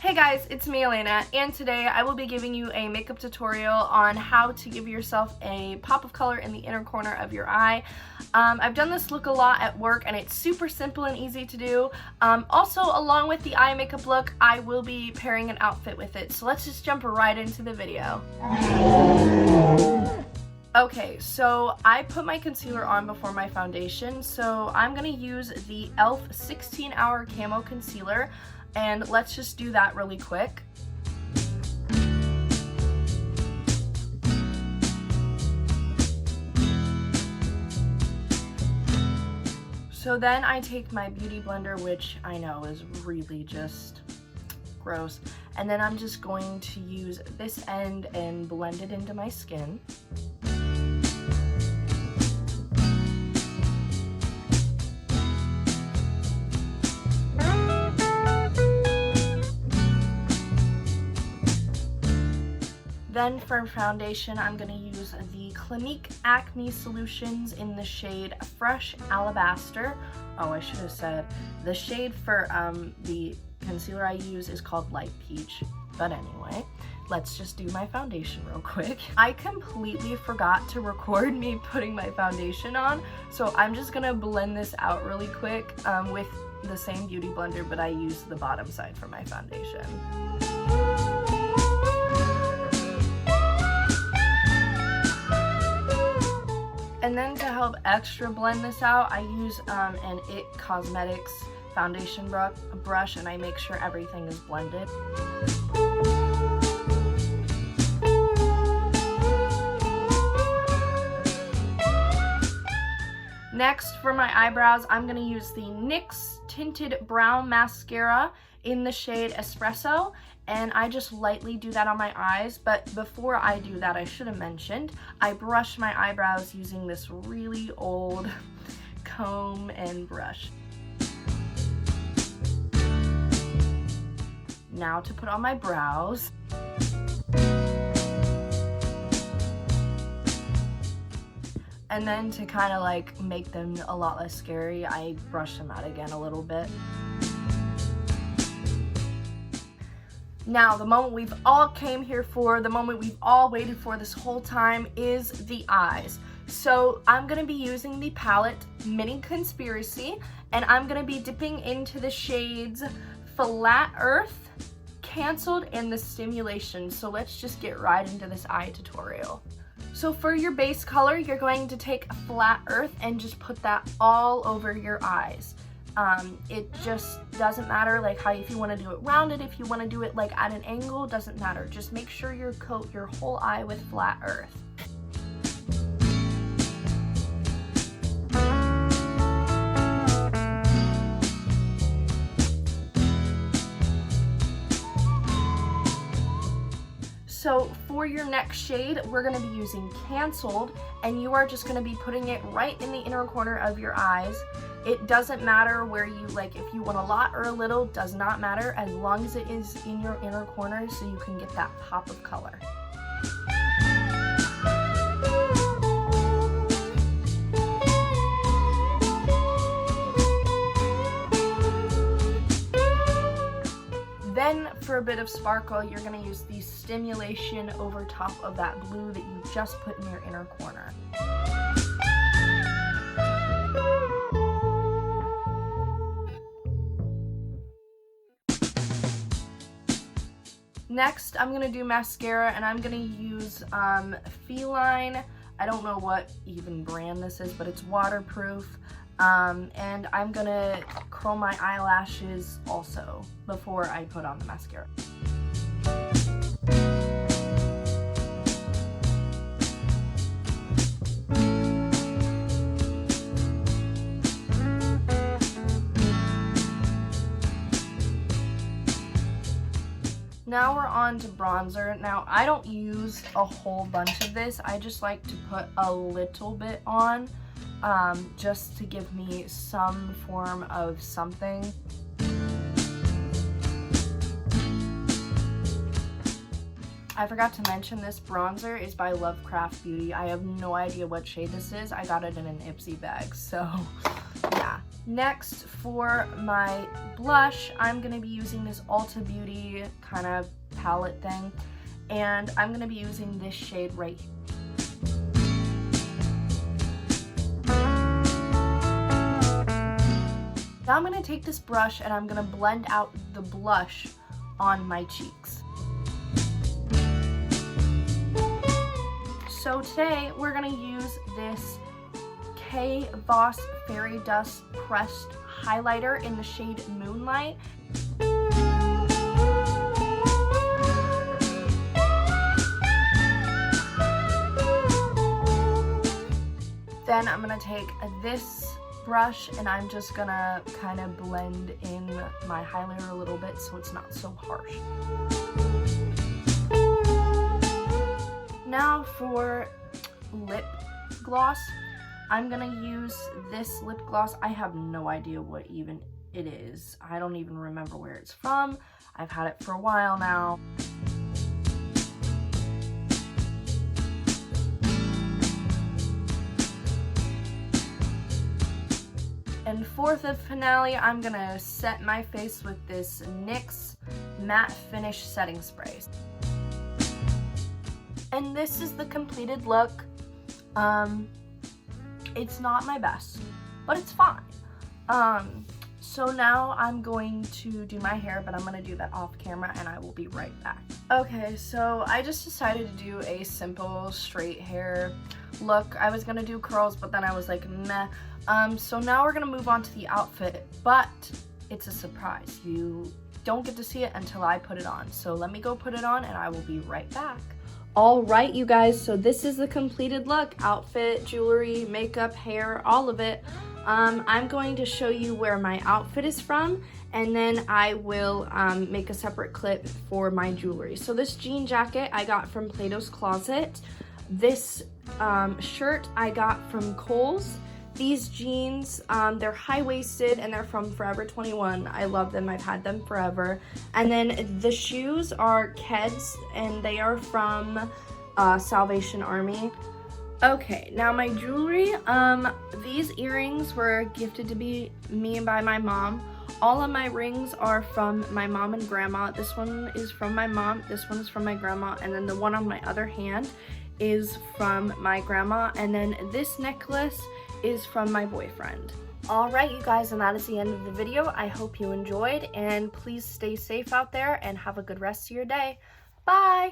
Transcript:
Hey guys, it's me Elena, and today I will be giving you a makeup tutorial on how to give yourself a pop of color in the inner corner of your eye. I've done this look a lot at work and it's super simple and easy to do. Also, along with the eye makeup look, I will be pairing an outfit with it. So let's just jump right into the video. Okay, so I put my concealer on before my foundation, so I'm going to use the e.l.f. 16-Hour Camo Concealer, and let's just do that really quick. So then I take my beauty blender, which I know is really just gross, and then I'm just going to use this end and blend it into my skin. Then for foundation, I'm going to use the Clinique Acne Solutions in the shade Fresh Alabaster. Oh, I should have said the shade for the concealer I use is called Light Peach. But anyway, let's just do my foundation real quick. I completely forgot to record me putting my foundation on, so I'm just going to blend this out really quick with the same beauty blender, but I use the bottom side for my foundation. And then to help extra blend this out, I use an IT Cosmetics foundation brush, and I make sure everything is blended. Next, for my eyebrows, I'm going to use the NYX Tinted Brown Mascara in the shade Espresso, and I just lightly do that on my eyes. But before I do that, I should have mentioned, I brush my eyebrows using this really old comb and brush. Now to put on my brows. And then to kind of like make them a lot less scary, I brush them out again a little bit. Now, the moment we've all came here for, the moment we've all waited for this whole time, is the eyes. So I'm going to be using the palette Mini Conspiracy, and I'm going to be dipping into the shades Flat Earth, Cancelled, and The Stimulation. So let's just get right into this eye tutorial. So for your base color, you're going to take Flat Earth and just put that all over your eyes. It just doesn't matter like how, if you want to do it rounded, if you want to do it like at an angle, doesn't matter. Just make sure you coat your whole eye with Flat Earth. So for your next shade, we're going to be using Cancelled, and you are just going to be putting it right in the inner corner of your eyes. It doesn't matter where you, like, if you want a lot or a little, does not matter, as long as it is in your inner corner so you can get that pop of color. Then for a bit of sparkle, you're going to use the Stimulation over top of that blue that you just put in your inner corner. Next, I'm going to do mascara, and I'm going to use Feline. I don't know what even brand this is, but it's waterproof. And I'm going to curl my eyelashes also before I put on the mascara. Now we're on to bronzer. Now, I don't use a whole bunch of this. I just like to put a little bit on, just to give me some form of something. I forgot to mention this bronzer is by Lovecraft Beauty. I have no idea what shade this is. I got it in an Ipsy bag, so yeah. Next, for my blush, I'm going to be using this Ulta Beauty kind of palette thing, and I'm going to be using this shade right here. Now I'm going to take this brush and I'm going to blend out the blush on my cheeks. So today we're going to use this K Voss Fairy Dust Pressed Highlighter in the shade Moonlight. Then I'm going to take this brush and I'm just going to kind of blend in my highlighter a little bit so it's not so harsh. Now for lip gloss, I'm gonna use this lip gloss. I have no idea what even it is. I don't even remember where it's from. I've had it for a while now. And for the finale, I'm gonna set my face with this NYX Matte Finish Setting Spray. And this is the completed look. It's not my best, but it's fine. So now I'm going to do my hair, but I'm gonna do that off camera and I will be right back. Okay, so I just decided to do a simple straight hair look. I was gonna do curls, but then I was like, meh. So now we're gonna move on to the outfit, but it's a surprise. You don't get to see it until I put it on. So let me go put it on and I will be right back. All right, you guys, so this is the completed look. Outfit, jewelry, makeup, hair, all of it. I'm going to show you where my outfit is from, and then I will make a separate clip for my jewelry. So this jean jacket I got from Plato's Closet. This shirt I got from Kohl's. These jeans, they're high-waisted and they're from Forever 21. I love them. I've had them forever. And then the shoes are Keds and they are from Salvation Army. Okay, now my jewelry. These earrings were gifted to me by my mom. All of my rings are from my mom and grandma. This one is from my mom. This one is from my grandma. And then the one on my other hand is from my grandma. And then this necklace is from my boyfriend. Alright, you guys, and that is the end of the video. I hope you enjoyed, and please stay safe out there and have a good rest of your day. Bye!